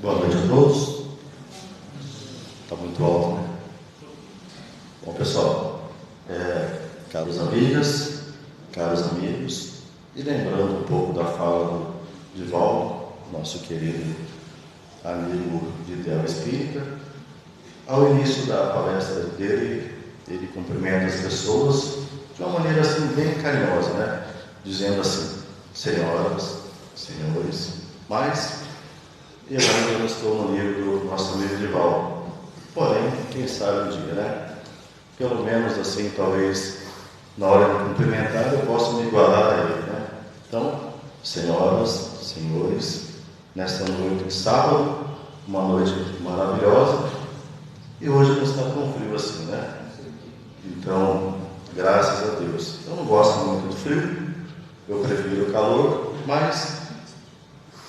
Boa noite a todos. Está muito alto, né? Bom, pessoal, caros amigas, caros amigos, e lembrando um pouco da fala de Divaldo, nosso querido amigo de ideal espírita, ao início da palestra dele, ele cumprimenta as pessoas de uma maneira assim bem carinhosa, né? Dizendo assim: senhoras, senhores, mas eu ainda não estou no nível do nosso amigo Divaldo. Porém, quem sabe um dia, né? Pelo menos assim, talvez na hora de cumprimentar eu possa me igualar a ele, né? Então, senhoras, senhores, nesta noite de sábado, uma noite maravilhosa, e hoje não está tão frio assim, né? Então, graças a Deus. Eu não gosto muito do frio, eu prefiro o calor, mas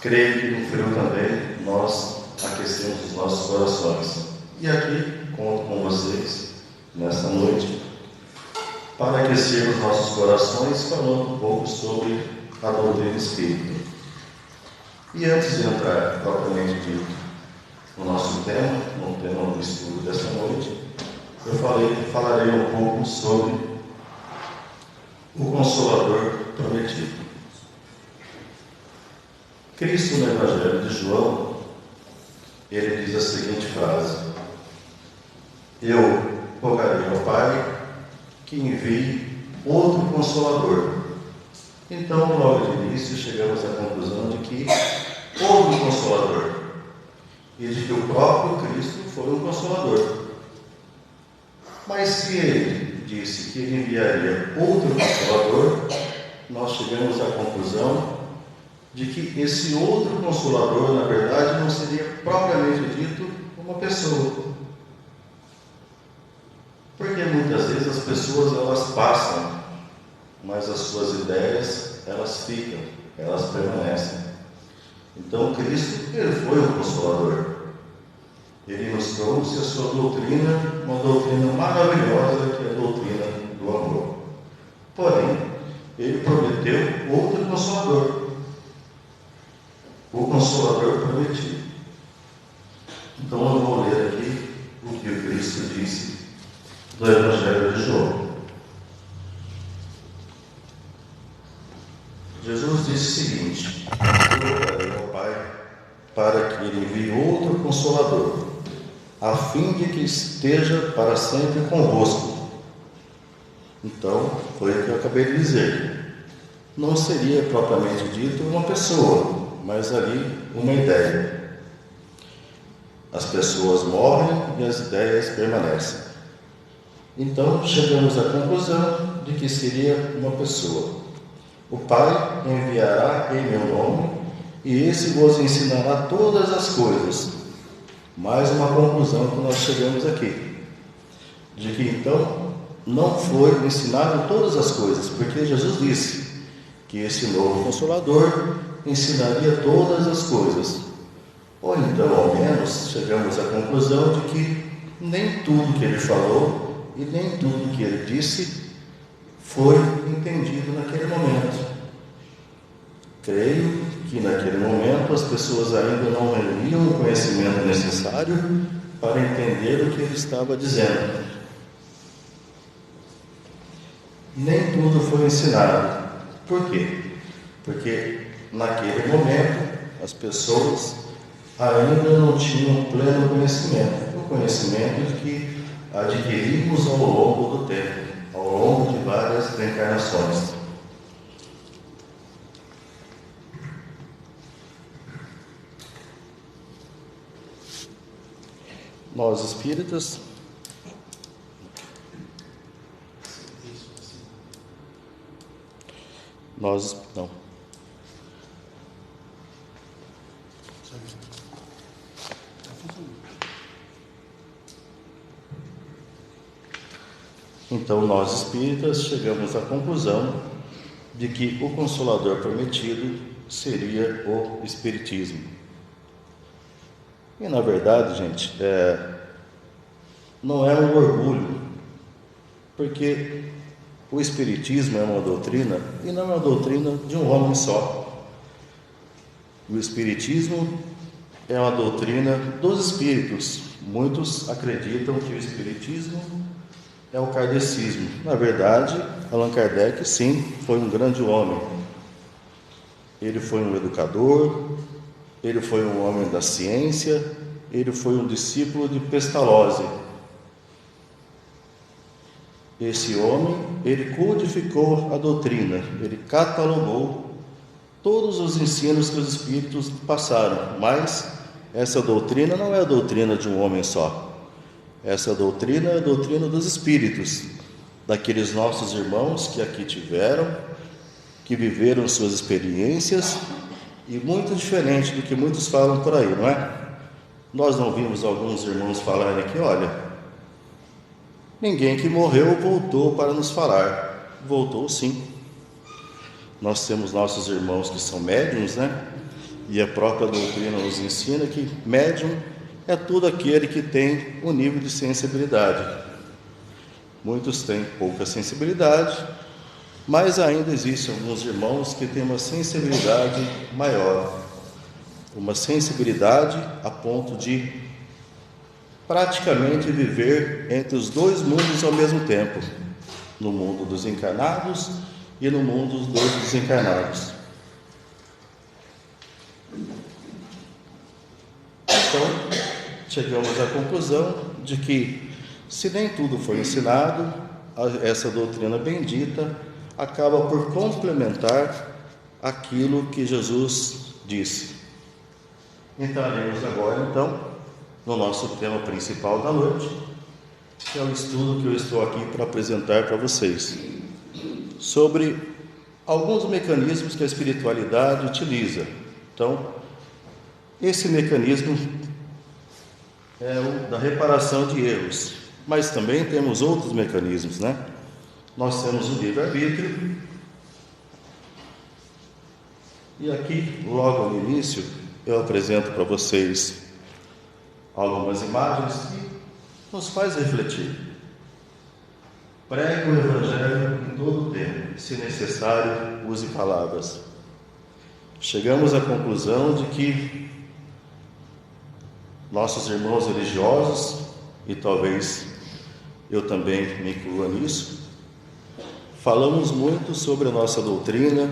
creio que no frio também nós aquecemos os nossos corações. E aqui conto com vocês nesta noite para aquecer os nossos corações, falando um pouco sobre a doutrina espírita. E antes de entrar propriamente dito no nosso tema, no tema do estudo desta noite, eu falarei um pouco sobre o Consolador prometido. Cristo, no Evangelho de João, ele diz a seguinte frase: eu rogarei ao Pai que envie outro Consolador. Então, logo de início, chegamos à conclusão de que houve um Consolador e de que o próprio Cristo foi um Consolador. Mas se ele disse que ele enviaria outro Consolador, nós chegamos à conclusão de que esse outro Consolador, na verdade, não seria propriamente dito uma pessoa. Porque muitas vezes as pessoas elas passam, mas as suas ideias elas ficam, elas permanecem. Então Cristo, ele foi o Consolador. Ele nos trouxe a sua doutrina, uma doutrina maravilhosa que é a doutrina do amor. Porém, ele prometeu outro Consolador, o Consolador prometido. Então eu vou ler aqui o que o Cristo disse do Evangelho de João. Jesus disse o seguinte: eu rogarei ao Pai para que ele envie outro Consolador, a fim de que esteja para sempre convosco. Então, foi o que eu acabei de dizer. Não seria propriamente dito uma pessoa, mas ali uma ideia. As pessoas morrem e as ideias permanecem. Então, chegamos à conclusão de que seria uma pessoa. O Pai enviará em meu nome, e esse vos ensinará todas as coisas. Mais uma conclusão que nós chegamos aqui, de que então não foi ensinado todas as coisas, porque Jesus disse que esse novo Consolador ensinaria todas as coisas. Ou então, ao menos, chegamos à conclusão de que nem tudo que ele falou e nem tudo que ele disse foi entendido naquele momento. Creio que naquele momento as pessoas ainda não reuniam o conhecimento necessário para entender o que ele estava dizendo. Nem tudo foi ensinado. Por quê? Porque naquele momento as pessoas ainda não tinham pleno conhecimento, o conhecimento que adquirimos ao longo do tempo, ao longo de várias reencarnações. Nós espíritas não. Então nós espíritas chegamos à conclusão de que o Consolador prometido seria o Espiritismo. E na verdade, gente, não é um orgulho, porque o Espiritismo é uma doutrina, e não é uma doutrina de um homem só. O Espiritismo é uma doutrina dos espíritos. Muitos acreditam que o espiritismo é o kardecismo. Na verdade, Allan Kardec, sim, foi um grande homem. Ele foi um educador, ele foi um homem da ciência, ele foi um discípulo de Pestalozzi. Esse homem, ele codificou a doutrina, ele catalogou todos os ensinos que os espíritos passaram, mas essa doutrina não é a doutrina de um homem só. Essa doutrina é a doutrina dos espíritos, daqueles nossos irmãos que aqui tiveram, que viveram suas experiências, e muito diferente do que muitos falam por aí, não é? Nós não vimos alguns irmãos falarem aqui, olha, ninguém que morreu voltou para nos falar. Voltou sim. Nós temos nossos irmãos que são médiuns, né? E a própria doutrina nos ensina que médium é todo aquele que tem um nível de sensibilidade. Muitos têm pouca sensibilidade, mas ainda existem alguns irmãos que têm uma sensibilidade maior. Uma sensibilidade a ponto de praticamente viver entre os dois mundos ao mesmo tempo. No mundo dos encarnados e no mundo dos desencarnados. Então, chegamos à conclusão de que, se nem tudo foi ensinado, essa doutrina bendita acaba por complementar aquilo que Jesus disse. Entraremos agora, então, no nosso tema principal da noite, que é o estudo que eu estou aqui para apresentar para vocês, sobre alguns mecanismos que a espiritualidade utiliza. Então, esse mecanismo é o da reparação de erros, mas também temos outros mecanismos, né? Nós temos o livre-arbítrio, e aqui, logo no início, eu apresento para vocês algumas imagens que nos faz refletir. Pregue o Evangelho em todo o tempo, se necessário, use palavras. Chegamos à conclusão de que nossos irmãos religiosos, e talvez eu também me inclua nisso, falamos muito sobre a nossa doutrina,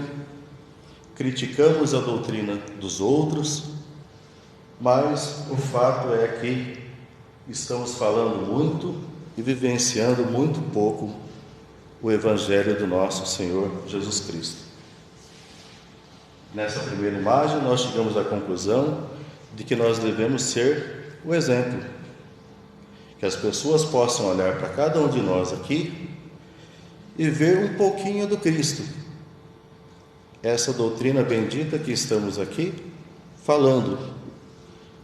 criticamos a doutrina dos outros, mas o fato é que estamos falando muito e vivenciando muito pouco o Evangelho do nosso Senhor Jesus Cristo. Nessa primeira imagem, nós chegamos à conclusão de que nós devemos ser o exemplo, que as pessoas possam olhar para cada um de nós aqui e ver um pouquinho do Cristo. Essa doutrina bendita que estamos aqui falando.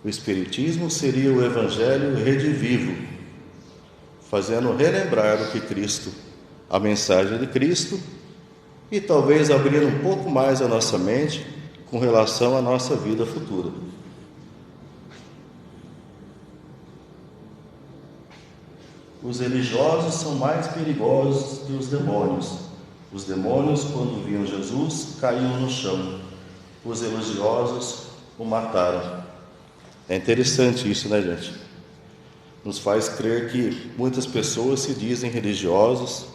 O Espiritismo seria o Evangelho redivivo, fazendo relembrar o que Cristo, a mensagem de Cristo, e talvez abrir um pouco mais a nossa mente com relação à nossa vida futura. Os religiosos são mais perigosos que os demônios. Os demônios, quando viam Jesus, caíam no chão. Os religiosos o mataram. É interessante isso, né, gente? Nos faz crer que muitas pessoas se dizem religiosos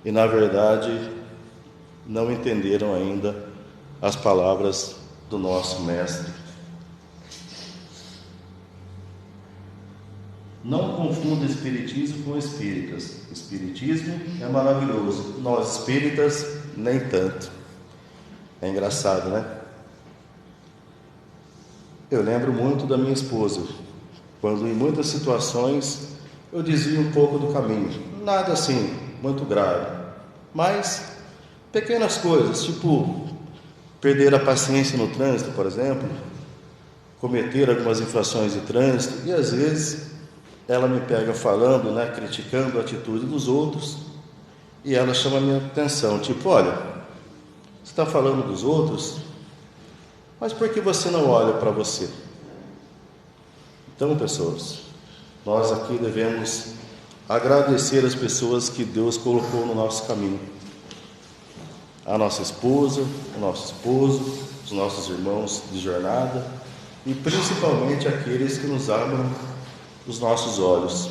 e, na verdade, não entenderam ainda as palavras do nosso Mestre. Não confunda espiritismo com espíritas. Espiritismo é maravilhoso, nós espíritas nem tanto. É engraçado, né? Eu lembro muito da minha esposa, quando em muitas situações eu desvio um pouco do caminho. Nada assim, muito grave, mas pequenas coisas, tipo perder a paciência no trânsito, por exemplo, cometer algumas infrações de trânsito, e às vezes ela me pega falando, né, criticando a atitude dos outros, e ela chama a minha atenção, tipo, olha, você está falando dos outros, mas por que você não olha para você? Então, pessoas, nós aqui devemos agradecer as pessoas que Deus colocou no nosso caminho. A nossa esposa, o nosso esposo, os nossos irmãos de jornada, e principalmente aqueles que nos abrem os nossos olhos.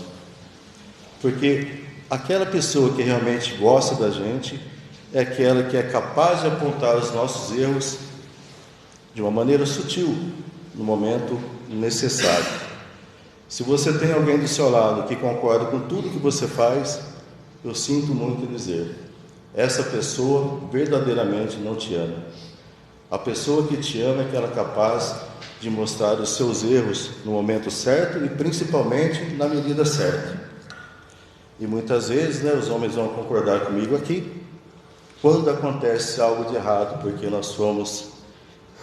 Porque aquela pessoa que realmente gosta da gente é aquela que é capaz de apontar os nossos erros de uma maneira sutil, no momento necessário. Se você tem alguém do seu lado que concorda com tudo que você faz, eu sinto muito dizer, essa pessoa verdadeiramente não te ama. A pessoa que te ama é aquela capaz de mostrar os seus erros no momento certo e principalmente na medida certa. E muitas vezes, os homens vão concordar comigo aqui, quando acontece algo de errado, porque nós somos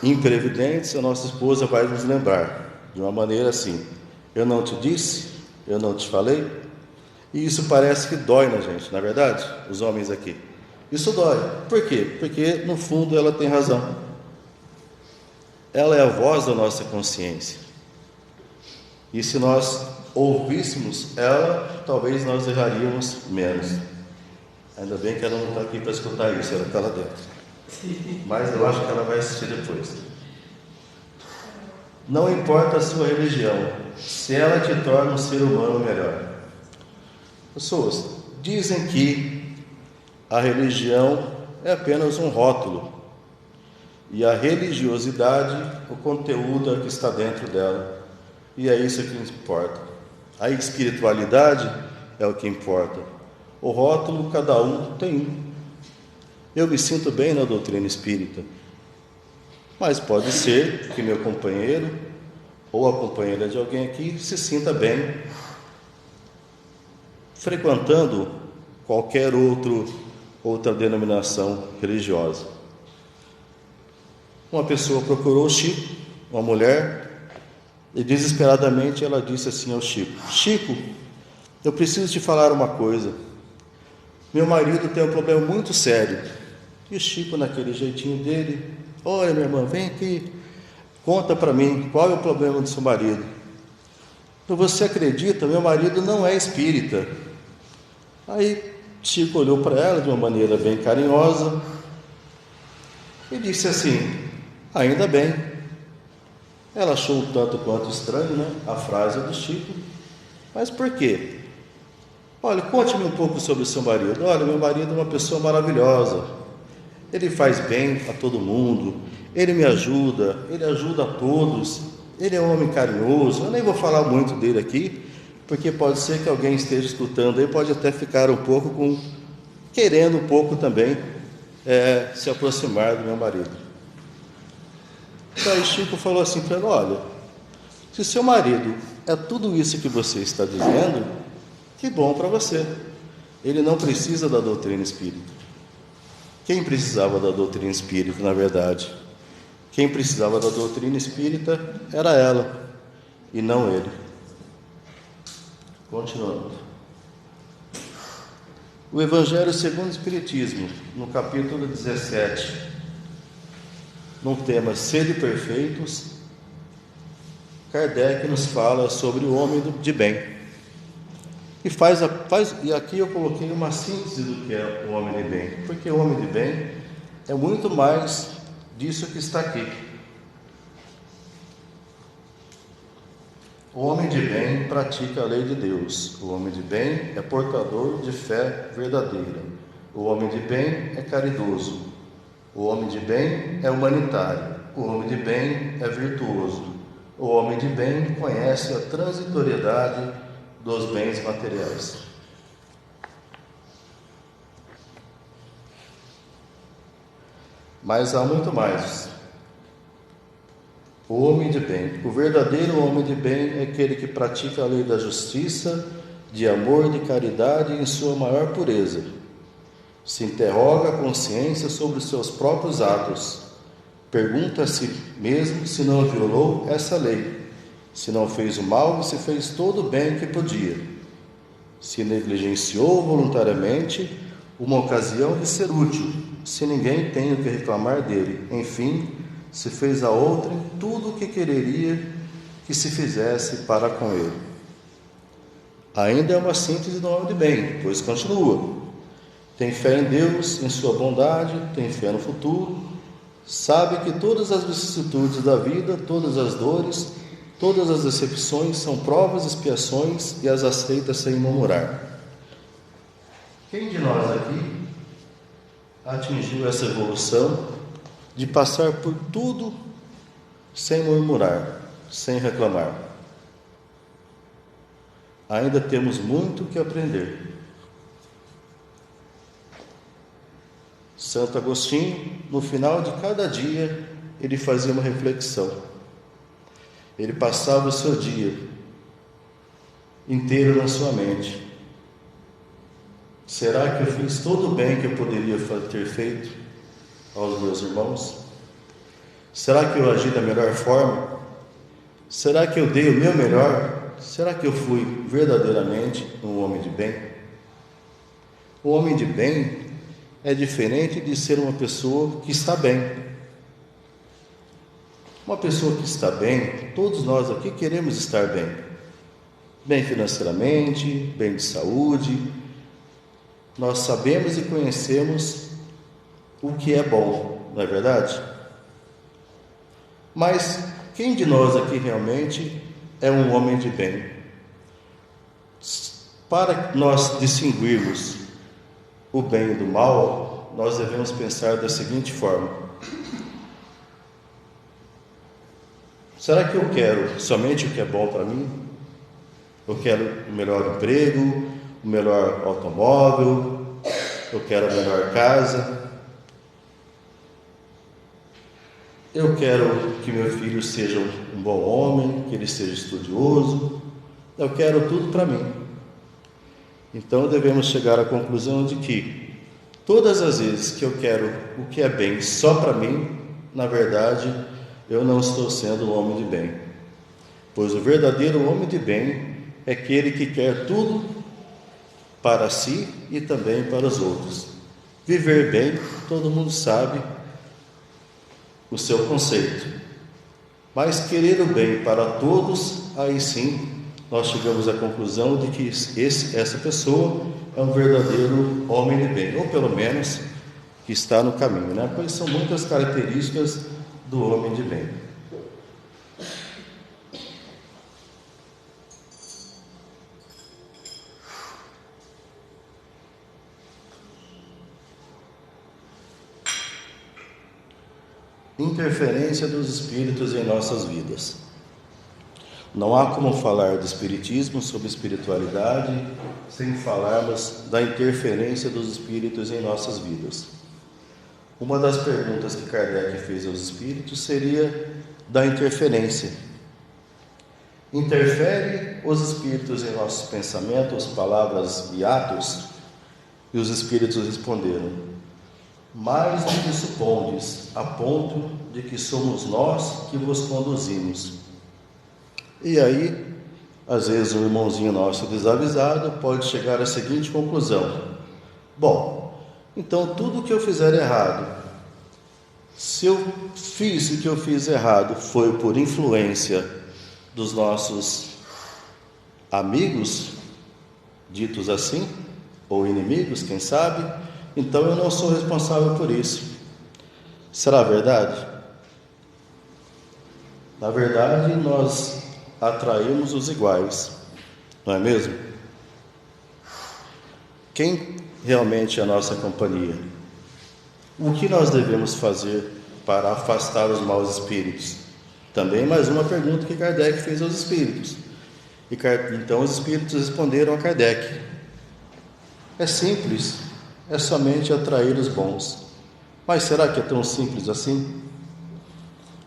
imprevidentes, a nossa esposa vai nos lembrar, de uma maneira assim, eu não te disse, eu não te falei, e isso parece que dói na gente, não é verdade? Os homens aqui, isso dói, por quê? Porque no fundo ela tem razão, ela é a voz da nossa consciência, e se nós ouvíssemos ela, talvez nós erraríamos menos. Ainda bem que ela não está aqui para escutar isso, ela está lá dentro. Mas eu acho que ela vai assistir depois. Não importa a sua religião, se ela te torna um ser humano melhor. Pessoas dizem que a religião é apenas um rótulo e a religiosidade, o conteúdo que está dentro dela, e é isso que importa. A espiritualidade é o que importa. O rótulo, cada um tem um. Eu me sinto bem na doutrina espírita, mas pode ser que meu companheiro ou a companheira de alguém aqui se sinta bem frequentando qualquer outra denominação religiosa. Uma pessoa procurou o Chico, uma mulher, e desesperadamente ela disse assim ao Chico: Chico, eu preciso te falar uma coisa. Meu marido tem um problema muito sério. E o Chico, naquele jeitinho dele: olha, minha irmã, vem aqui, conta para mim, qual é o problema do seu marido? Você acredita? Meu marido não é espírita. Aí Chico olhou para ela de uma maneira bem carinhosa e disse assim: ainda bem. Ela achou um tanto quanto estranho, a frase do Chico. Mas por quê? Olha, conte-me um pouco sobre o seu marido. Olha, meu marido é uma pessoa maravilhosa. Ele faz bem a todo mundo. Ele me ajuda. Ele ajuda a todos. Ele é um homem carinhoso. Eu nem vou falar muito dele aqui, porque pode ser que alguém esteja escutando aí, pode até ficar um pouco querendo um pouco também se aproximar do meu marido. Então Chico falou assim para ela: olha, se seu marido é tudo isso que você está dizendo, que bom para você. Ele não precisa da doutrina espírita. Quem precisava da doutrina espírita, na verdade? Quem precisava da doutrina espírita era ela, e não ele. Continuando. O Evangelho segundo o Espiritismo, no capítulo 17, no tema Sede Perfeitos, Kardec nos fala sobre o homem de bem. E aqui eu coloquei uma síntese do que é o homem de bem, porque o homem de bem é muito mais disso que está aqui. O homem de bem pratica a lei de Deus. O homem de bem é portador de fé verdadeira. O homem de bem é caridoso. O homem de bem é humanitário. O homem de bem é virtuoso. O homem de bem conhece a transitoriedade dos bens materiais. Mas há muito mais. O homem de bem, o verdadeiro homem de bem é aquele que pratica a lei da justiça, de amor, de caridade em sua maior pureza. Se interroga a consciência sobre os seus próprios atos. Pergunta a si mesmo se não violou essa lei, se não fez o mal e se fez todo o bem que podia, se negligenciou voluntariamente uma ocasião de ser útil, se ninguém tem o que reclamar dele, enfim, se fez a outrem tudo o que quereria que se fizesse para com ele. Ainda é uma síntese do homem de bem, pois continua: tem fé em Deus, em sua bondade, tem fé no futuro, sabe que todas as vicissitudes da vida, todas as dores, todas as decepções são provas, expiações e as aceita sem murmurar. Quem de nós aqui atingiu essa evolução de passar por tudo sem murmurar, sem reclamar? Ainda temos muito que aprender. Santo Agostinho, no final de cada dia, ele fazia uma reflexão. Ele passava o seu dia inteiro na sua mente. Será que eu fiz todo o bem que eu poderia ter feito aos meus irmãos? Será que eu agi da melhor forma? Será que eu dei o meu melhor? Será que eu fui verdadeiramente um homem de bem? O homem de bem é diferente de ser uma pessoa que está bem. Uma pessoa que está bem, todos nós aqui queremos estar bem. Bem financeiramente, bem de saúde. Nós sabemos e conhecemos o que é bom, não é verdade? Mas quem de nós aqui realmente é um homem de bem? Para nós distinguirmos o bem do mal, nós devemos pensar da seguinte forma: será que eu quero somente o que é bom para mim? Eu quero o melhor emprego, o melhor automóvel, eu quero a melhor casa, eu quero que meu filho seja um bom homem, que ele seja estudioso, eu quero tudo para mim. Então devemos chegar à conclusão de que todas as vezes que eu quero o que é bem só para mim, na verdade, eu não estou sendo um homem de bem. Pois o verdadeiro homem de bem é aquele que quer tudo para si e também para os outros. Viver bem, todo mundo sabe o seu conceito. Mas querer o bem para todos, aí sim nós chegamos à conclusão de que essa pessoa é um verdadeiro homem de bem, ou pelo menos que está no caminho, né? Pois são muitas características do homem de bem. Interferência dos espíritos em nossas vidas. Não há como falar de espiritismo, sobre espiritualidade, sem falarmos da interferência dos espíritos em nossas vidas. Uma das perguntas que Kardec fez aos espíritos seria da interferência. Interfere os espíritos em nossos pensamentos, palavras e atos? E os espíritos responderam: mais do que supondes, a ponto de que somos nós que vos conduzimos. E aí, às vezes um irmãozinho nosso desavisado pode chegar à seguinte conclusão: bom, então tudo que eu fizer errado, se eu fiz o que eu fiz errado foi por influência dos nossos amigos, ditos assim, ou inimigos, quem sabe, então eu não sou responsável por isso. Será verdade? Na verdade, nós atraímos os iguais, não é mesmo? Quem realmente é a nossa companhia? O que nós devemos fazer para afastar os maus espíritos? Também mais uma pergunta que Kardec fez aos espíritos. Então os espíritos responderam a Kardec: é simples, é somente atrair os bons. Mas será que é tão simples assim?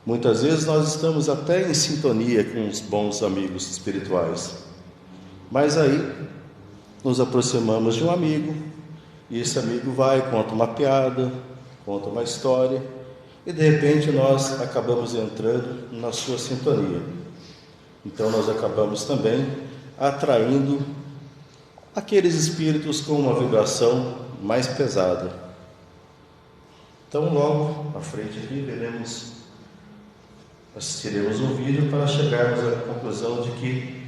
Muitas vezes nós estamos até em sintonia com os bons amigos espirituais, mas aí nos aproximamos de um amigo, e esse amigo vai, conta uma piada, conta uma história, e de repente nós acabamos entrando na sua sintonia. Então nós acabamos também atraindo aqueles espíritos com uma vibração mais pesada. Então logo à frente aqui assistiremos um vídeo para chegarmos à conclusão de que,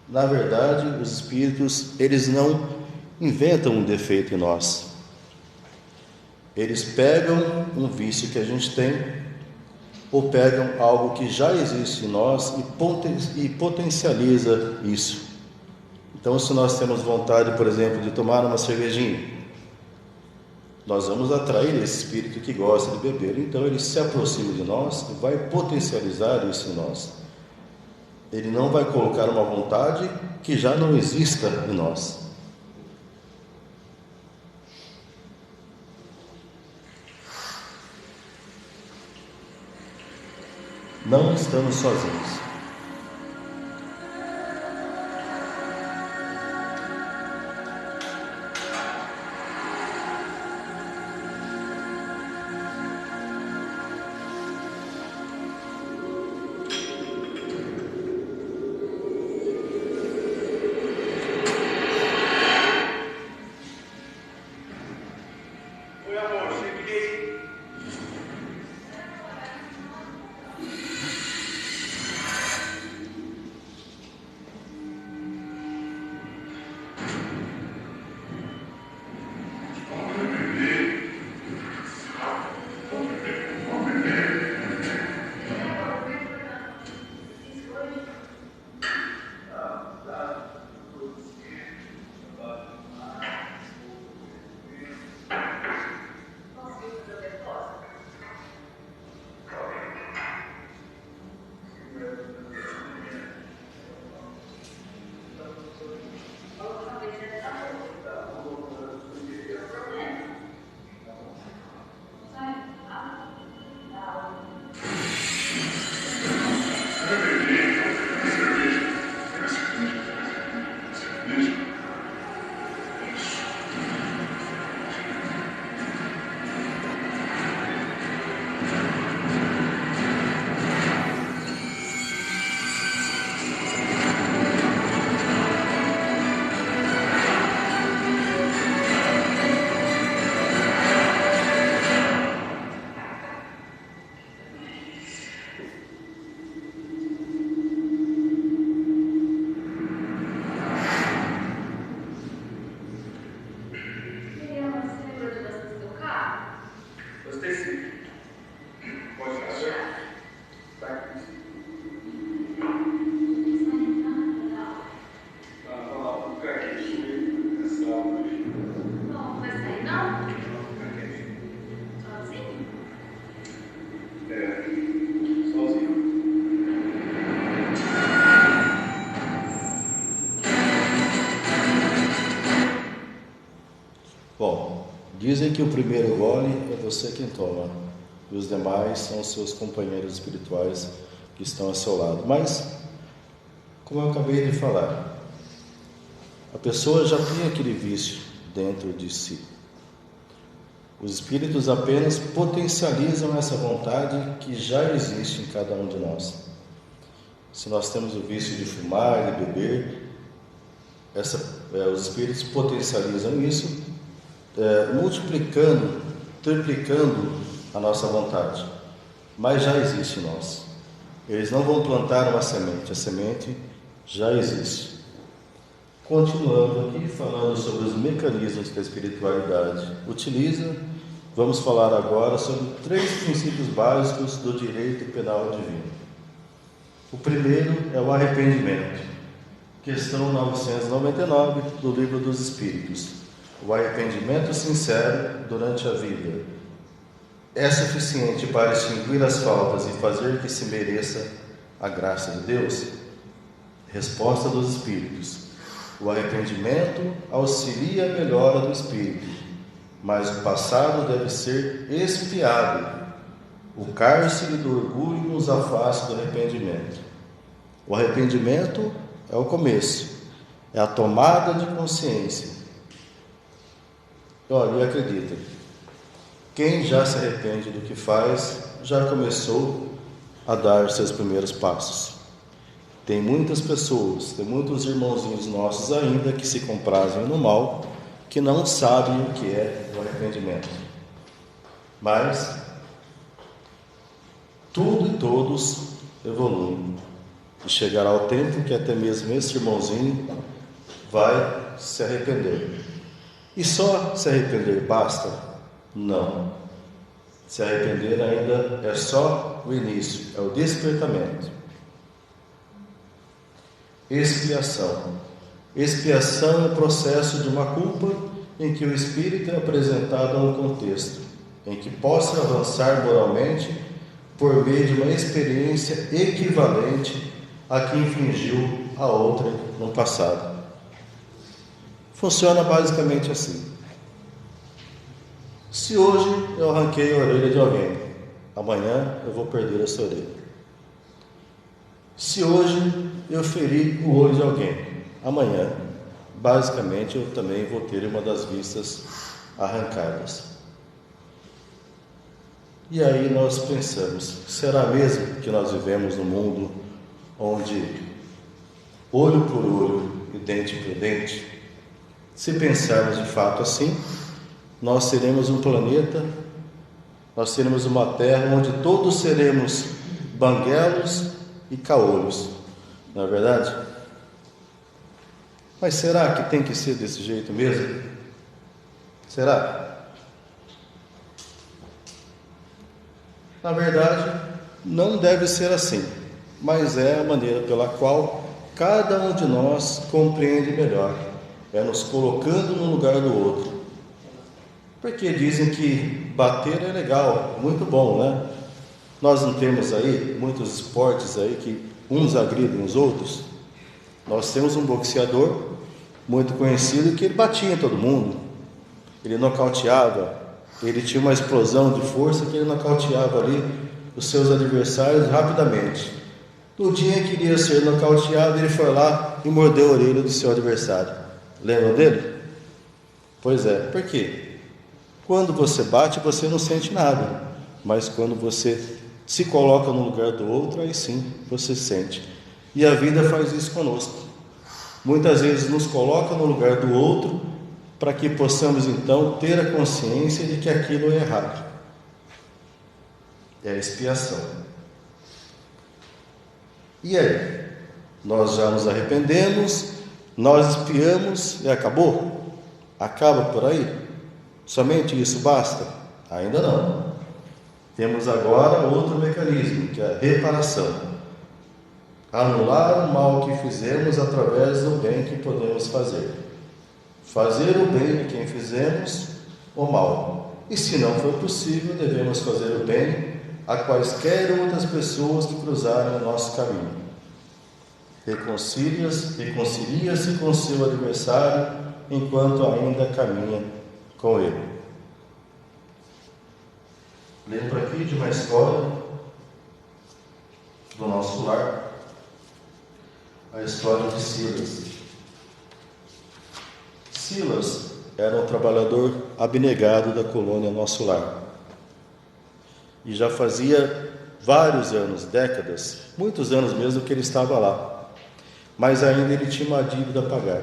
na verdade, os espíritos, eles não inventam um defeito em nós. Eles pegam um vício que a gente tem, ou pegam algo que já existe em nós e potencializa isso. Então, se nós temos vontade, por exemplo, de tomar uma cervejinha, nós vamos atrair esse espírito que gosta de beber. Então, ele se aproxima de nós e vai potencializar isso em nós. Ele não vai colocar uma vontade que já não exista em nós. Não estamos sozinhos. Bom, dizem que o primeiro gole é você quem toma, e os demais são os seus companheiros espirituais que estão ao seu lado. Mas, como eu acabei de falar, a pessoa já tem aquele vício dentro de si. Os espíritos apenas potencializam essa vontade que já existe em cada um de nós. Se nós temos o vício de fumar, de beber, os espíritos potencializam isso, multiplicando, triplicando a nossa vontade, mas já existe em nós. Eles não vão plantar uma semente, a semente já existe. Continuando aqui, falando sobre os mecanismos que a espiritualidade utiliza, vamos falar agora sobre 3 princípios básicos do direito penal divino. O primeiro é o arrependimento, questão 999 do Livro dos Espíritos. O arrependimento sincero durante a vida é suficiente para extinguir as faltas e fazer que se mereça a graça de Deus? Resposta dos Espíritos: o arrependimento auxilia a melhora do espírito, mas o passado deve ser expiado. O cárcere do orgulho nos afasta do arrependimento. O arrependimento é o começo, é a tomada de consciência. Olha, e acredita, quem já se arrepende do que faz, já começou a dar seus primeiros passos. Tem muitas pessoas, tem muitos irmãozinhos nossos ainda que se comprazem no mal, que não sabem o que é o arrependimento. Mas tudo e todos evoluem. E chegará o tempo que até mesmo esse irmãozinho vai se arrepender. E só se arrepender basta? Não. Se arrepender ainda é só o início, é o despertamento. Expiação. Expiação é o processo de uma culpa em que o espírito é apresentado a um contexto, em que possa avançar moralmente por meio de uma experiência equivalente à que infligiu a outra no passado. Funciona basicamente assim. Se hoje eu arranquei a orelha de alguém, amanhã eu vou perder essa orelha. Se hoje eu feri o olho de alguém, amanhã, basicamente, eu também vou ter uma das vistas arrancadas. E aí nós pensamos, será mesmo que nós vivemos num mundo onde olho por olho e dente por dente? Se pensarmos de fato assim, nós seremos um planeta, nós seremos uma terra onde todos seremos banguelos e caolhos, não é verdade? Mas será que tem que ser desse jeito mesmo? Será? Na verdade, não deve ser assim, mas é a maneira pela qual cada um de nós compreende melhor, é nos colocando no lugar do outro. Porque dizem que bater é legal, muito bom, né? Nós não temos aí muitos esportes aí que uns agridem os outros. Nós temos um boxeador muito conhecido que ele batia em todo mundo, ele nocauteava, ele tinha uma explosão de força que ele nocauteava ali os seus adversários rapidamente. No dia que iria ser nocauteado, ele foi lá e mordeu a orelha do seu adversário. Lembram dele? Pois é, por quê? Quando você bate, você não sente nada, mas quando você se coloca no lugar do outro, aí sim você sente. E a vida faz isso conosco. Muitas vezes nos coloca no lugar do outro para que possamos então ter a consciência de que aquilo é errado. É a expiação. E aí? Nós já nos arrependemos, nós expiamos e acabou? Acaba por aí? Somente isso basta? Ainda não. Temos agora outro mecanismo, que é a reparação. Anular o mal que fizemos através do bem que podemos fazer. Fazer o bem a quem fizemos o mal. E se não for possível, devemos fazer o bem a quaisquer outras pessoas que cruzarem o nosso caminho. Reconcilia-se com seu adversário enquanto ainda caminha com ele. Lembro aqui de uma história do nosso lar, a história de Silas. Silas era um trabalhador abnegado da colônia Nosso Lar. E já fazia vários anos, décadas, muitos anos mesmo que ele estava lá. Mas ainda ele tinha uma dívida a pagar.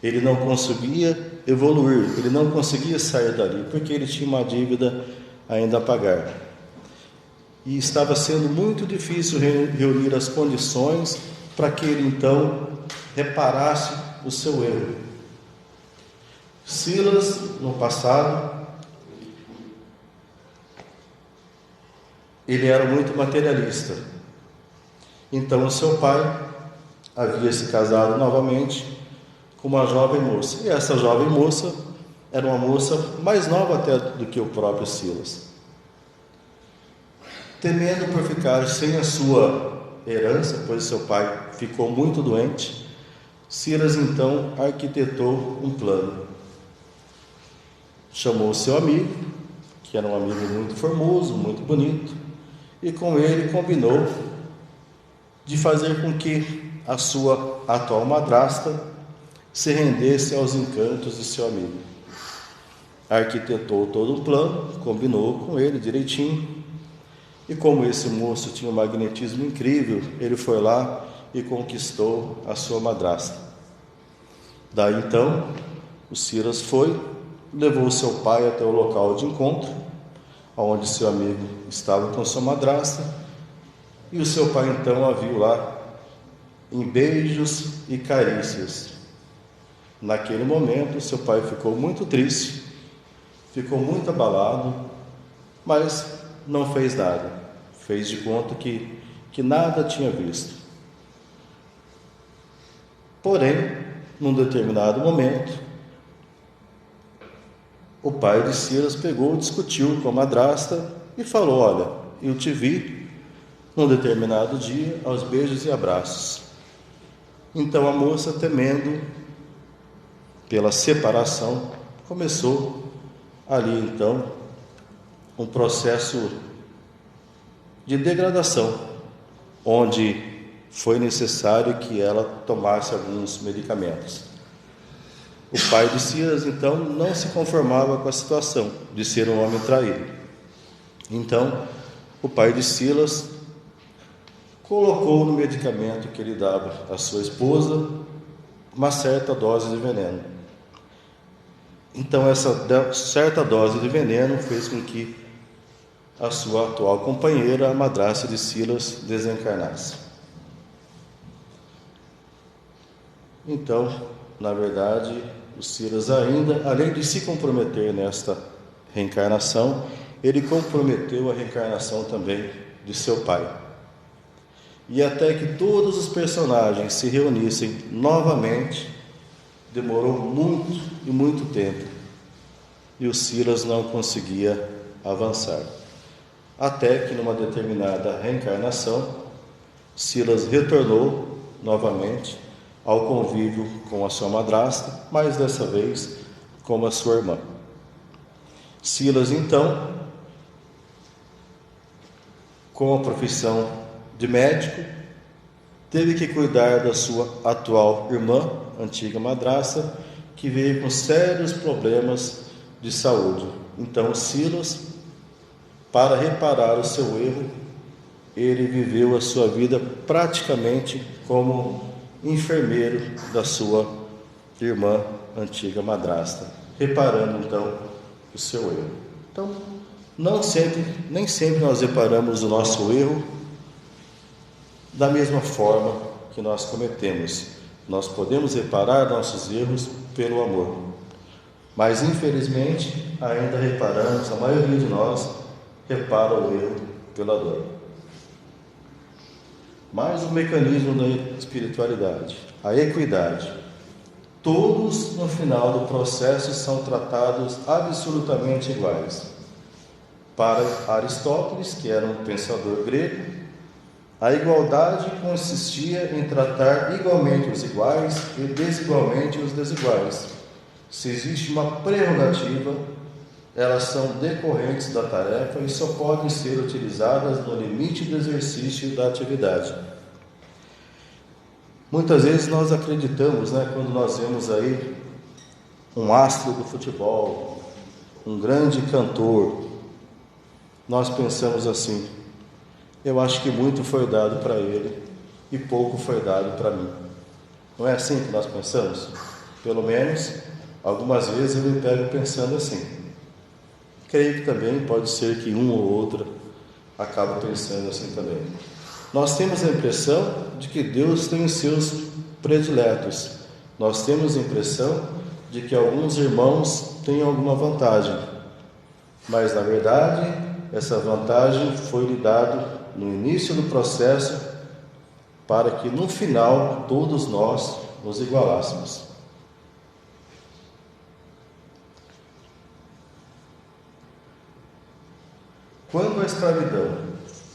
Ele não conseguia evoluir, ele não conseguia sair dali, porque ele tinha uma dívida ainda a pagar. E estava sendo muito difícil reunir as condições para que ele então reparasse o seu erro. Silas, no passado, ele era muito materialista. Então o seu pai havia se casado novamente com uma jovem moça. E essa jovem moça era uma moça mais nova até do que o próprio Silas. Temendo por ficar sem a sua herança, pois seu pai ficou muito doente, Silas então arquitetou um plano. Chamou seu amigo, que era um amigo muito formoso, muito bonito, e com ele combinou de fazer com que a sua atual madrasta se rendesse aos encantos de seu amigo. Arquitetou todo um plano, combinou com ele direitinho, e como esse moço tinha um magnetismo incrível, ele foi lá e conquistou a sua madrasta. Daí então, o Silas foi, levou seu pai até o local de encontro, onde seu amigo estava com sua madrasta, e o seu pai então a viu lá, em beijos e carícias. Naquele momento, seu pai ficou muito triste, ficou muito abalado, mas não fez nada, fez de conta que nada tinha visto. Porém, num determinado momento, o pai de Silas pegou, discutiu com a madrasta e falou: olha, eu te vi num determinado dia aos beijos e abraços. Então a moça, temendo pela separação, começou ali então um processo de degradação, onde foi necessário que ela tomasse alguns medicamentos. O pai de Silas então não se conformava com a situação de ser um homem traído. Então o pai de Silas colocou no medicamento que ele dava à sua esposa uma certa dose de veneno. Então essa certa dose de veneno fez com que a sua atual companheira, a madrasta de Silas, desencarnasse. Então, na verdade, o Silas ainda, além de se comprometer nesta reencarnação, ele comprometeu a reencarnação também de seu pai. E até que todos os personagens se reunissem novamente, demorou muito e muito tempo, e o Silas não conseguia avançar. Até que numa determinada reencarnação, Silas retornou novamente ao convívio com a sua madrasta, mas dessa vez com a sua irmã. Silas, então, com a profissão de médico, teve que cuidar da sua atual irmã, antiga madrasta, que veio com sérios problemas de saúde. Então Silas, para reparar o seu erro, ele viveu a sua vida praticamente como enfermeiro da sua irmã, antiga madrasta, reparando então o seu erro. Então, nem sempre nós reparamos o nosso erro da mesma forma que nós cometemos. Nós podemos reparar nossos erros pelo amor, mas infelizmente ainda reparamos, a maioria de nós repara o erro pela dor. Mais um mecanismo da espiritualidade, a equidade. Todos no final do processo são tratados absolutamente iguais. Para Aristóteles, que era um pensador grego, a igualdade consistia em tratar igualmente os iguais e desigualmente os desiguais. Se existe uma prerrogativa, elas são decorrentes da tarefa e só podem ser utilizadas no limite do exercício da atividade. Muitas vezes nós acreditamos, quando nós vemos aí um astro do futebol, um grande cantor, nós pensamos assim: eu acho que muito foi dado para ele e pouco foi dado para mim. Não é assim que nós pensamos? Pelo menos, algumas vezes eu me pego pensando assim. Creio que também pode ser que um ou outro acabe pensando assim também. Nós temos a impressão de que Deus tem os seus prediletos. Nós temos a impressão de que alguns irmãos têm alguma vantagem. Mas, na verdade, essa vantagem foi lhe dada no início do processo para que, no final, todos nós nos igualássemos. Quando a escravidão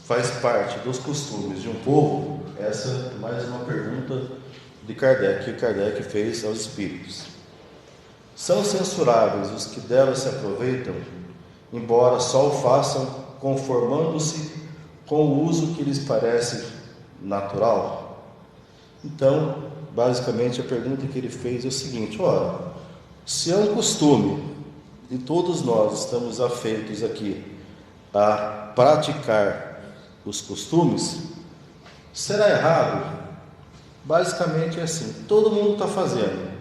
faz parte dos costumes de um povo, essa é mais uma pergunta de Kardec, que Kardec fez aos espíritos. São censuráveis os que dela se aproveitam, embora só o façam conformando-se com o uso que lhes parece natural? Então, basicamente a pergunta que ele fez é o seguinte: ora, se é um costume e todos nós estamos afeitos aqui a praticar os costumes, será errado? Basicamente é assim: todo mundo está fazendo,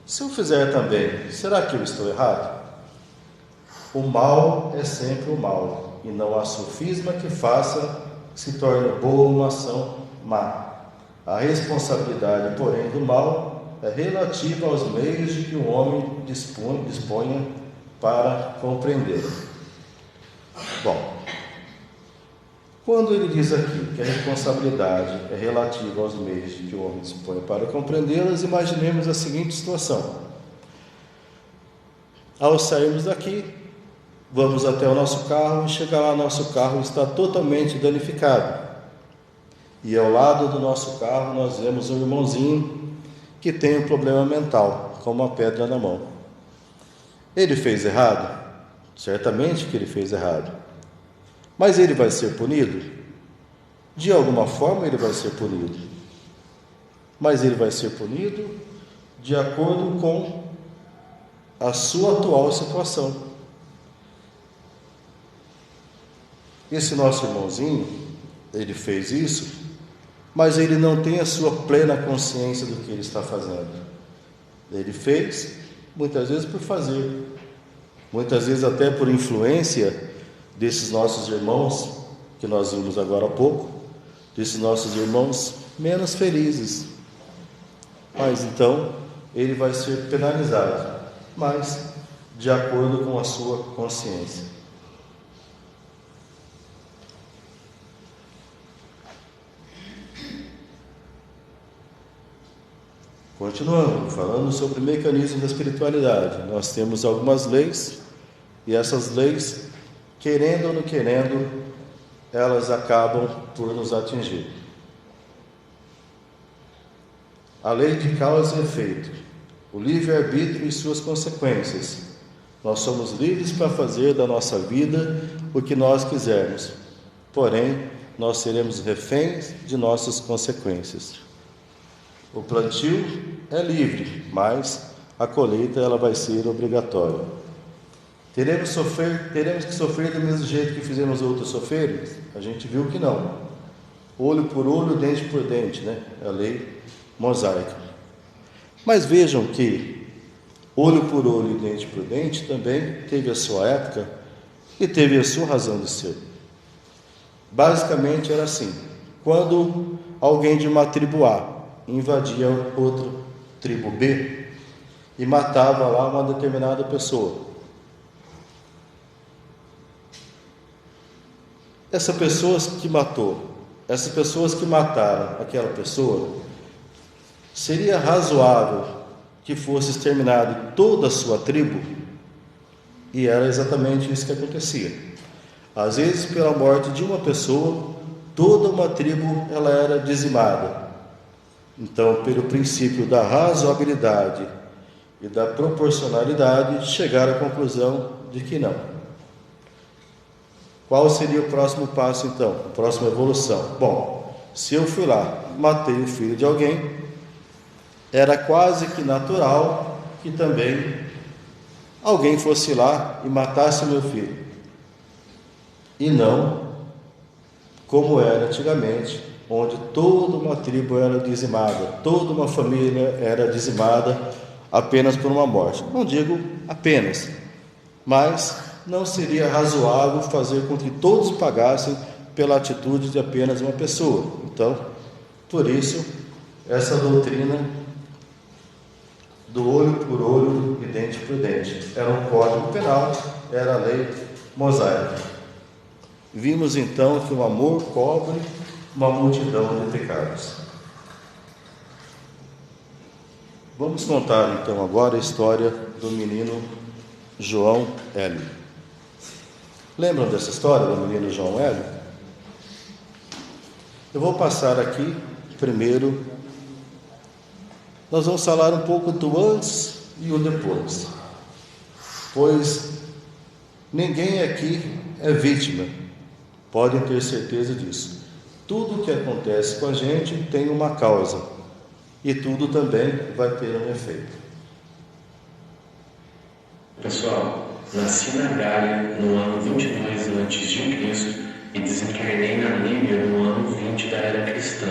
se eu fizer também, será que eu estou errado? O mal é sempre o mal, e não há sofisma que faça que se torne boa uma ação má. A responsabilidade, porém, do mal é relativa aos meios de que o homem disponha para compreendê-la. Bom, quando ele diz aqui que a responsabilidade é relativa aos meios que o homem dispõe para compreendê-las, imaginemos a seguinte situação. Ao sairmos daqui, vamos até o nosso carro e chegar lá, nosso carro está totalmente danificado. E ao lado do nosso carro nós vemos um irmãozinho que tem um problema mental, com uma pedra na mão. Ele fez errado? Certamente que ele fez errado. Mas ele vai ser punido? De alguma forma ele vai ser punido. Mas ele vai ser punido de acordo com a sua atual situação. Esse nosso irmãozinho, ele fez isso, mas ele não tem a sua plena consciência do que ele está fazendo. Ele fez, muitas vezes por fazer, muitas vezes até por influência desses nossos irmãos, que nós vimos agora há pouco, desses nossos irmãos menos felizes. Mas então, ele vai ser penalizado, mas de acordo com a sua consciência. Continuando, falando sobre o mecanismo da espiritualidade, nós temos algumas leis, e essas leis, querendo ou não querendo, elas acabam por nos atingir. A lei de causa e efeito, o livre-arbítrio e suas consequências. Nós somos livres para fazer da nossa vida o que nós quisermos, porém, nós seremos reféns de nossas consequências. O plantio é livre, mas a colheita ela vai ser obrigatória. Teremos que sofrer do mesmo jeito que fizemos outros sofrerem? A gente viu que não. Olho por olho, dente por dente, né? A lei mosaica. Mas vejam que olho por olho e dente por dente também teve a sua época e teve a sua razão de ser. Basicamente era assim: quando alguém de uma tribo A invadia outra tribo B e matava lá uma determinada pessoa, essas pessoas que mataram aquela pessoa, seria razoável que fosse exterminado toda a sua tribo? E era exatamente isso que acontecia. Às vezes, pela morte de uma pessoa, toda uma tribo ela era dizimada. Então, pelo princípio da razoabilidade e da proporcionalidade, chegaram à conclusão de que não. Qual seria o próximo passo, então? A próxima evolução? Bom, se eu fui lá, matei o filho de alguém, era quase que natural que também alguém fosse lá e matasse meu filho. E não como era antigamente, onde toda uma tribo era dizimada, toda uma família era dizimada apenas por uma morte. Não digo apenas, mas não seria razoável fazer com que todos pagassem pela atitude de apenas uma pessoa. Então, por isso, essa doutrina do olho por olho e dente por dente era um código penal, era a lei mosaica. Vimos então que o amor cobre uma multidão de pecados. Vamos contar então agora a história do menino João Hélio. Lembram dessa história do menino João Hélio? Eu vou passar aqui primeiro. Nós vamos falar um pouco do antes e o depois, pois ninguém aqui é vítima, podem ter certeza disso. Tudo que acontece com a gente tem uma causa, e tudo também vai ter um efeito. Pessoal, nasci na Gália no ano 22 a.C. e desencarnei na Líbia no ano 20 da era cristã.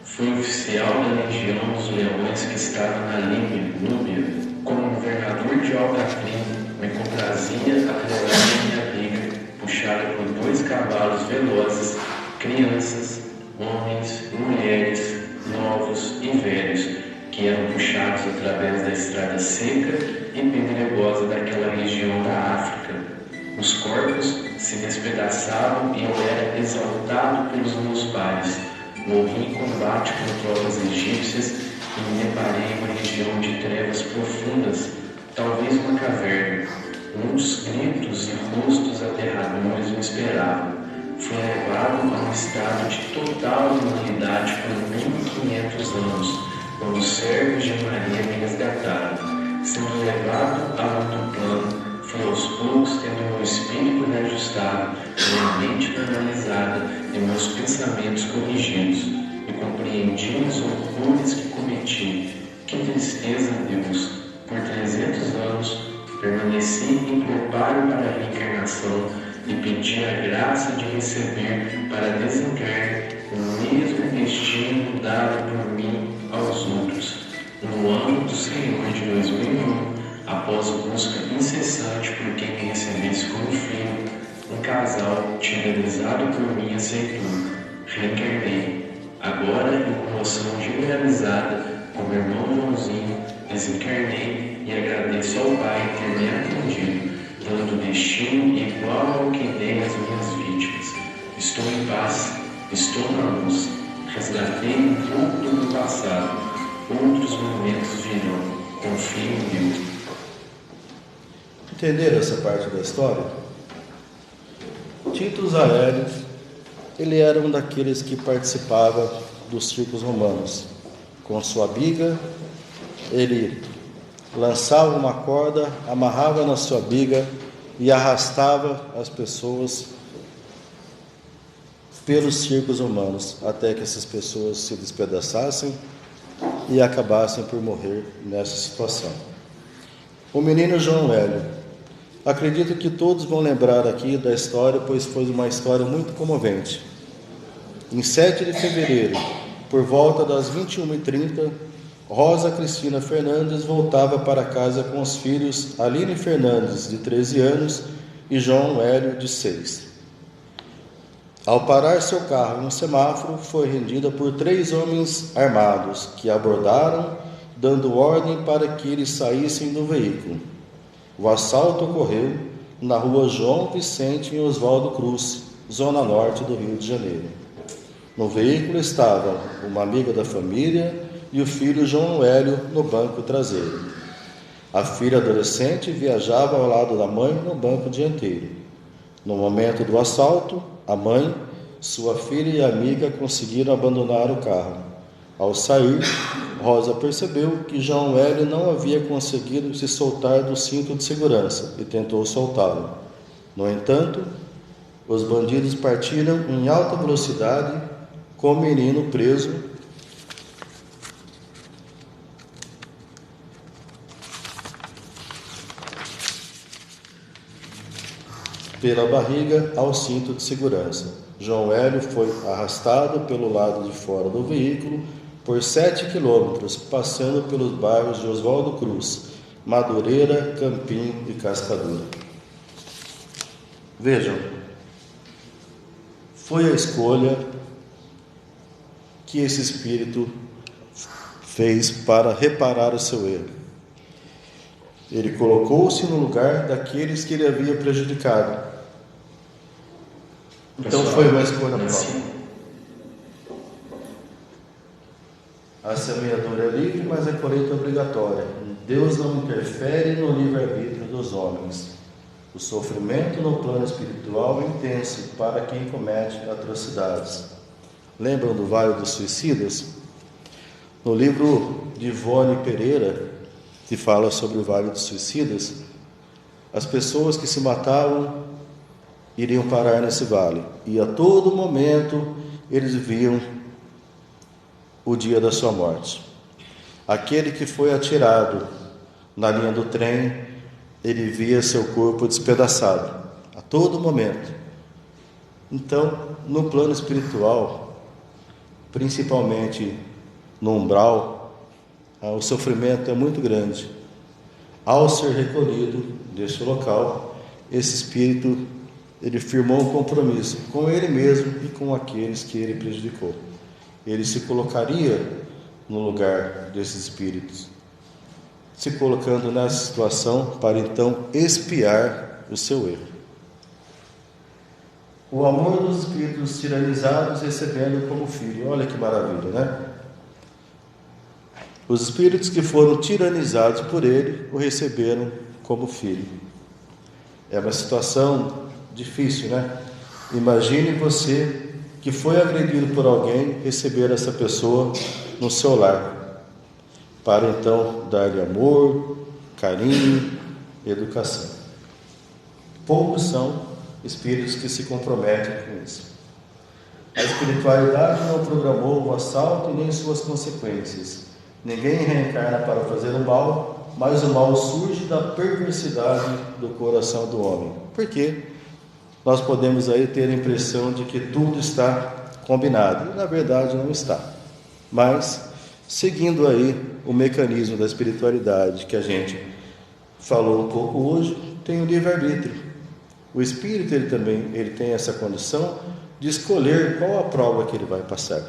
Fui oficial da Legião dos Leões que estava na Líbia, Núbia. Como governador de Alcatrim, me comprazia acelerar minha briga, puxada por 2 cavalos velozes, crianças, homens, mulheres, novos e velhos, que eram puxados através da estrada seca e pedregosa daquela região da exaltado pelos meus pares. Morri em combate com tropas egípcias e me deparei em uma região de trevas profundas, talvez uma caverna. Muitos gritos e rostos aterradores me esperavam. Fui levado a um estado de total imunidade por 1500 anos, quando os servos de Maria me resgataram. Sendo levado a outro plano, fui aos poucos tendo meu espírito reajustado, minha mente normalizada e meus pensamentos corrigidos, e compreendi os horrores que cometi. Que tristeza, Deus! Por 300 anos, permaneci em preparo para a reencarnação e pedi a graça de receber para desencarne o mesmo destino dado por mim aos outros. No ano do Senhor de 2001, após busca incessante por quem me recebesse como filho, um casal idealizado por mim aceitou. Reencarnei. Agora, em comoção generalizada, com meu irmão Joãozinho, desencarnei e agradeço ao Pai ter me atendido, dando destino igual ao que dei às minhas vítimas. Estou em paz, estou na luz, resgatei um pouco do meu passado. Outros momentos virão. Confio em Deus. Entenderam essa parte da história? Titus Aélio, ele era um daqueles que participava dos circos romanos. Com sua biga, ele lançava uma corda, amarrava na sua biga e arrastava as pessoas pelos circos romanos, até que essas pessoas se despedaçassem e acabassem por morrer nessa situação. O menino João Hélio. Acredito que todos vão lembrar aqui da história, pois foi uma história muito comovente. Em 7 de fevereiro, por volta das 21h30, Rosa Cristina Fernandes voltava para casa com os filhos Aline Fernandes, de 13 anos, e João Hélio, de 6. Ao parar seu carro em um semáforo, foi rendida por 3 homens armados, que a abordaram, dando ordem para que eles saíssem do veículo. O assalto ocorreu na rua João Vicente, em Oswaldo Cruz, zona norte do Rio de Janeiro. No veículo estavam uma amiga da família e o filho João Hélio no banco traseiro. A filha adolescente viajava ao lado da mãe no banco dianteiro. No momento do assalto, a mãe, sua filha e a amiga conseguiram abandonar o carro. Ao sair, Rosa percebeu que João Hélio não havia conseguido se soltar do cinto de segurança e tentou soltá-lo. No entanto, os bandidos partiram em alta velocidade com o menino preso pela barriga ao cinto de segurança. João Hélio foi arrastado pelo lado de fora do veículo por 7 quilômetros, passando pelos bairros de Oswaldo Cruz, Madureira, Campinho e Cascadura. Vejam, foi a escolha que esse espírito fez para reparar o seu erro. Ele colocou-se no lugar daqueles que ele havia prejudicado. Então foi uma escolha própria. A semeadura é livre, mas a colheita é obrigatória. Deus não interfere no livre-arbítrio dos homens. O sofrimento no plano espiritual é intenso para quem comete atrocidades. Lembram do Vale dos Suicidas? No livro de Ivone Pereira, que fala sobre o Vale dos Suicidas, as pessoas que se matavam iriam parar nesse vale, e a todo momento eles viam o dia da sua morte. Aquele que foi atirado na linha do trem, ele via seu corpo despedaçado a todo momento. Então, no plano espiritual, principalmente no umbral, o sofrimento é muito grande. Ao ser recolhido deste local, esse espírito ele firmou um compromisso com ele mesmo e com aqueles que ele prejudicou. Ele se colocaria no lugar desses espíritos, se colocando nessa situação para então expiar o seu erro. O amor dos espíritos tiranizados recebendo como filho. Olha que maravilha, né? Os espíritos que foram tiranizados por ele o receberam como filho. É uma situação difícil, né? Imagine você que foi agredido por alguém, receber essa pessoa no seu lar, para então dar-lhe amor, carinho, educação. Poucos são espíritos que se comprometem com isso. A espiritualidade não programou o assalto e nem suas consequências. Ninguém reencarna para fazer o mal, mas o mal surge da perversidade do coração do homem. Por quê? Nós podemos aí ter a impressão de que tudo está combinado, e na verdade não está. Mas, seguindo aí o mecanismo da espiritualidade que a gente falou um pouco hoje, tem o livre-arbítrio. O espírito ele tem essa condição de escolher qual a prova que ele vai passar.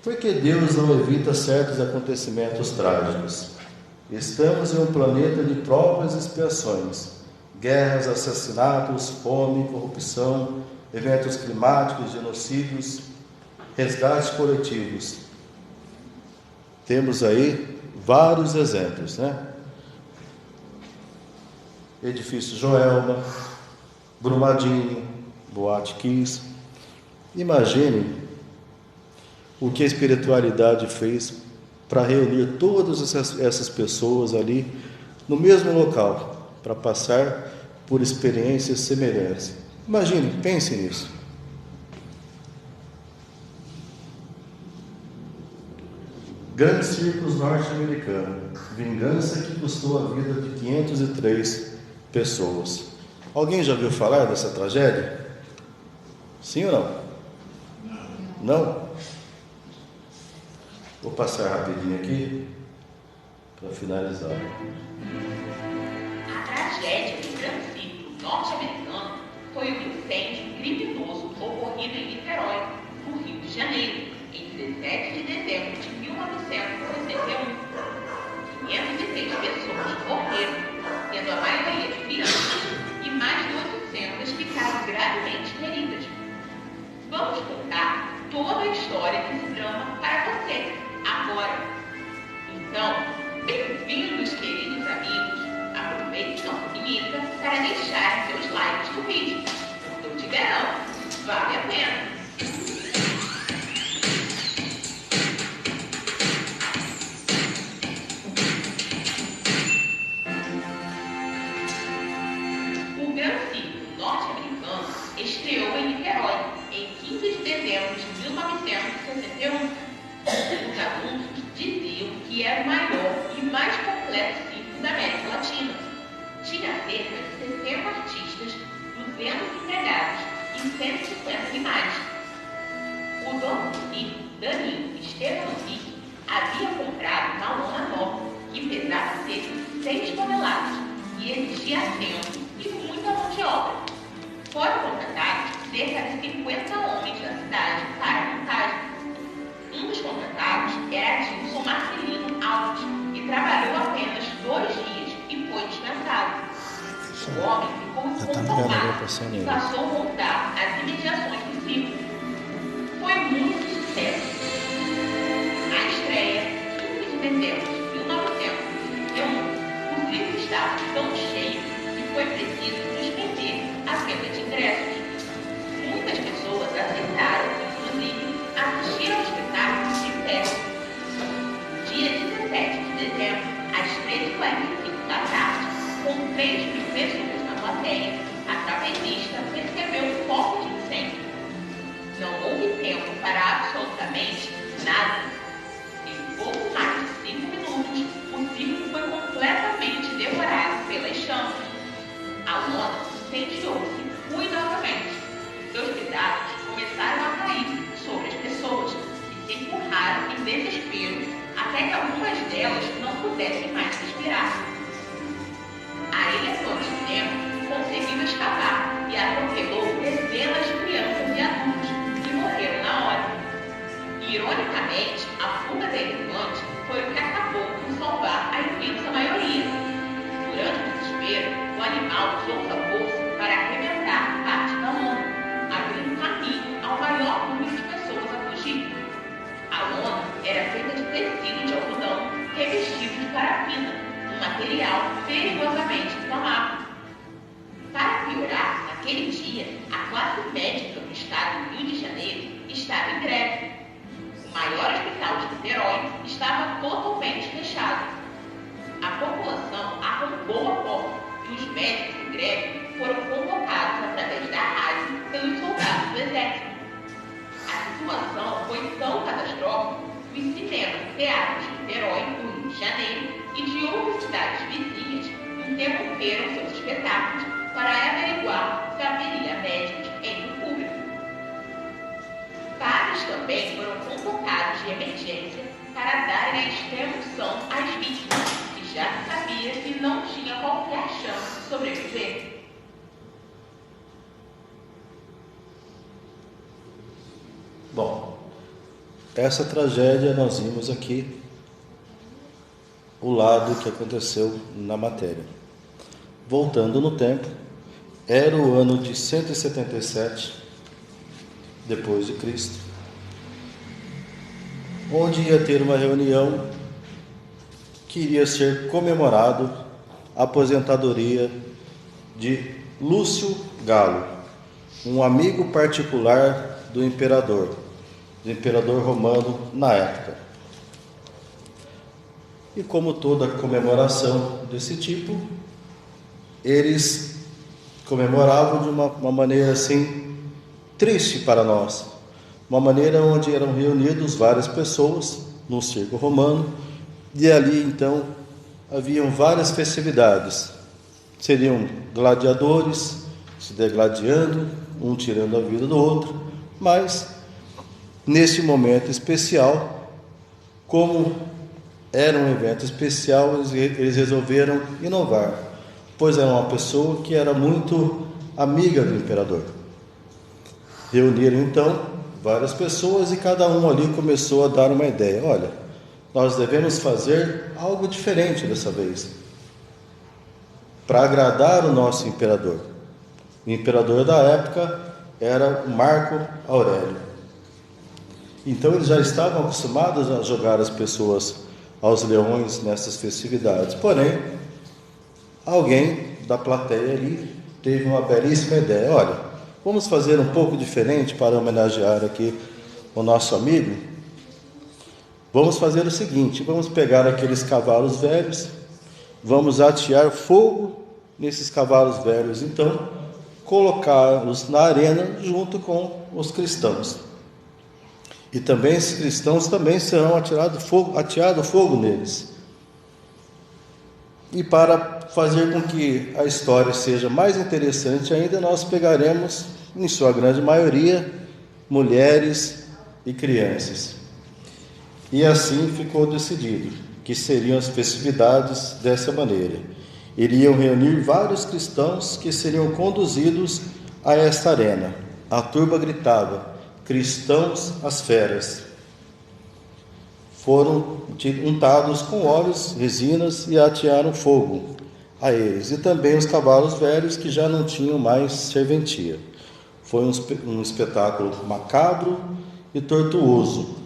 Por que Deus não evita certos acontecimentos trágicos? Estamos em um planeta de provas e expiações, guerras, assassinatos, fome, corrupção, eventos climáticos, genocídios, resgates coletivos. Temos aí vários exemplos, né? Edifício Joelma, Brumadinho, Boate Kiss. Imagine o que a espiritualidade fez para reunir todas essas pessoas ali no mesmo local, para passar por experiências semelhantes. Imagine, pense nisso. Grandes Circos norte-americano, vingança que custou a vida de 503 pessoas. Alguém já ouviu falar dessa tragédia? Sim ou não? Não? Vou passar rapidinho aqui para finalizar. A tragédia do Grande Circo norte-americano foi um incêndio criminoso ocorrido em Niterói, no Rio de Janeiro, em 17 de dezembro de 1961. 503 pessoas morreram, sendo a maioria crianças, e mais de 800 ficaram gravemente feridas. Vamos contar toda a história desse drama para você agora. Então, bem-vindos, queridos amigos. Aproveite nossa vinheta para deixar seus likes no vídeo. Eu te garanto, vale a pena. O Grande Circo norte-americano estreou em Niterói em 15 de dezembro de 1961. Os anúncios diziam que era o maior e mais completo circo da América Latina. Tinha cerca de 60 artistas, 200 empregados e 150 animais. O dono do circo, Danilo Stefanovic, havia comprado uma lona nova que pesava cerca de 6 toneladas e exigia tempo e muita mão de obra. Foram contratados cerca de 50 homens da cidade para a montagem. Um dos contratados era Dilson Marcelino Alves e trabalhou apenas 2 dias e foi dispensado. O homem ficou inconformado e passou a montar as imediações do circo. Foi muito sucesso. Na estreia, 15 de dezembro de 1961, o circo estava tão cheio que foi preciso suspender a venda de ingressos. Muitas pessoas aceitaram, inclusive, assistir ao espetáculo de pé. Dia 17 de dezembro, às 13h45 da tarde, com 3.000 pessoas na plateia, a trapezista percebeu um foco de incêndio. Não houve tempo para absolutamente nada. Em pouco mais de 5 minutos, o circo foi completamente devorado pelas chamas. A lona incendiou-se cuidadosamente. Seus pedaços começaram a cair sobre as pessoas e se empurraram em desespero até que algumas delas não pudessem mais respirar. A elefante do tempo conseguiu escapar e atropelou dezenas de crianças e adultos que morreram na hora. Ironicamente, a fuga da elefante foi o que acabou por salvar a imensa maioria. Durante o desespero, o animal melamina, um material perigosamente inflamável. Para piorar, naquele dia, a classe médica do estado do Rio de Janeiro estava em greve. O maior hospital de Niterói estava totalmente fechado. A população arrombou a porta e os médicos em greve foram convocados através da rádio pelos soldados do exército. A situação foi tão catastrófica que os cinemas e teatros de Niterói, no Rio de Janeiro e de outras cidades vizinhas interromperam seus espetáculos para averiguar se haveria médicos entre o público. Padres também foram convocados de emergência para darem a extrema-unção às vítimas, que já se sabia que não tinha qualquer chance de sobreviver. Bom, essa tragédia nós vimos aqui o lado que aconteceu na matéria. Voltando no tempo, era o ano de 177 depois de Cristo, onde ia ter uma reunião que iria ser comemorado a aposentadoria de Lúcio Galo, um amigo particular do imperador romano na época. E como toda comemoração desse tipo, eles comemoravam de uma maneira assim triste para nós, uma maneira onde eram reunidos várias pessoas num circo romano, e ali então haviam várias festividades. Seriam gladiadores se degladiando, um tirando a vida do outro, mas neste momento especial, como era um evento especial, eles resolveram inovar, pois era uma pessoa que era muito amiga do imperador. Reuniram então várias pessoas e cada um ali começou a dar uma ideia. Olha, nós devemos fazer algo diferente dessa vez, para agradar o nosso imperador. O imperador da época era Marco Aurélio. Então eles já estavam acostumados a jogar as pessoas aos leões nessas festividades. Porém, alguém da plateia ali teve uma belíssima ideia. Olha, vamos fazer um pouco diferente para homenagear aqui o nosso amigo. Vamos fazer o seguinte, vamos pegar aqueles cavalos velhos, vamos atear fogo nesses cavalos velhos, então colocá-los na arena junto com os cristãos. E também esses cristãos também serão ateado fogo neles. E para fazer com que a história seja mais interessante ainda, nós pegaremos, em sua grande maioria, mulheres e crianças. E assim ficou decidido que seriam as festividades dessa maneira. Iriam reunir vários cristãos que seriam conduzidos a esta arena. A turba gritava: cristãos às feras. Foram untados com óleos, resinas e atearam fogo a eles. E também os cavalos velhos que já não tinham mais serventia. Foi um espetáculo macabro e tortuoso.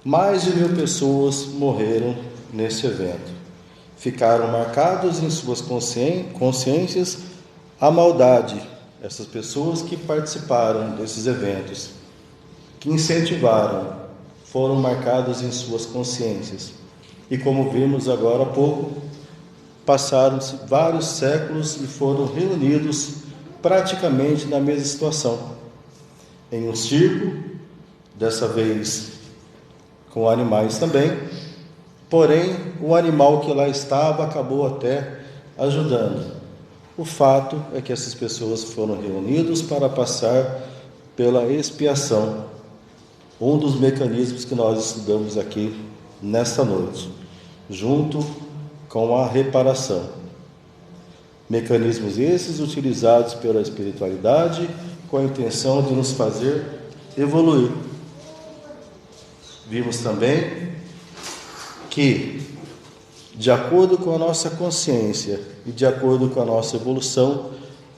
Mais de 1000 pessoas morreram nesse evento. Ficaram marcados em suas consciências a maldade. Essas pessoas que participaram desses eventos, que incentivaram, foram marcadas em suas consciências. E como vimos agora há pouco, passaram-se vários séculos e foram reunidos praticamente na mesma situação. Em um circo, dessa vez com animais também, porém o animal que lá estava acabou até ajudando. O fato é que essas pessoas foram reunidas para passar pela expiação, um dos mecanismos que nós estudamos aqui nesta noite, junto com a reparação. Mecanismos esses utilizados pela espiritualidade com a intenção de nos fazer evoluir. Vimos também que, de acordo com a nossa consciência e de acordo com a nossa evolução,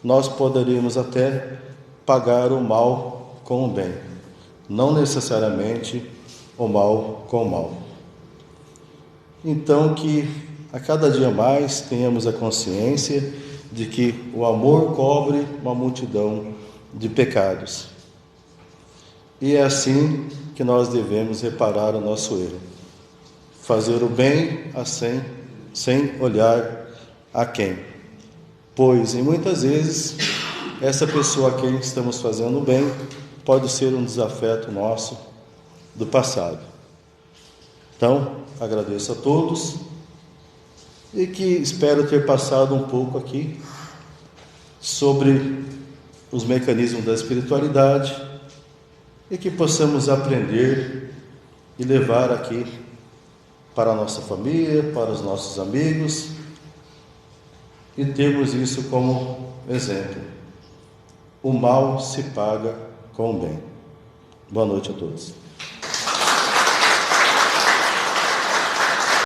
nós poderíamos até pagar o mal com o bem, não necessariamente o mal com o mal. Então, que a cada dia mais tenhamos a consciência de que o amor cobre uma multidão de pecados. E é assim que nós devemos reparar o nosso erro. Fazer o bem assim, sem olhar a quem. Pois, em muitas vezes, essa pessoa a quem estamos fazendo o bem pode ser um desafeto nosso do passado. Então, agradeço a todos e que espero ter passado um pouco aqui sobre os mecanismos da espiritualidade e que possamos aprender e levar aqui para a nossa família, para os nossos amigos e termos isso como exemplo. O mal se paga com o bem. Boa noite a todos.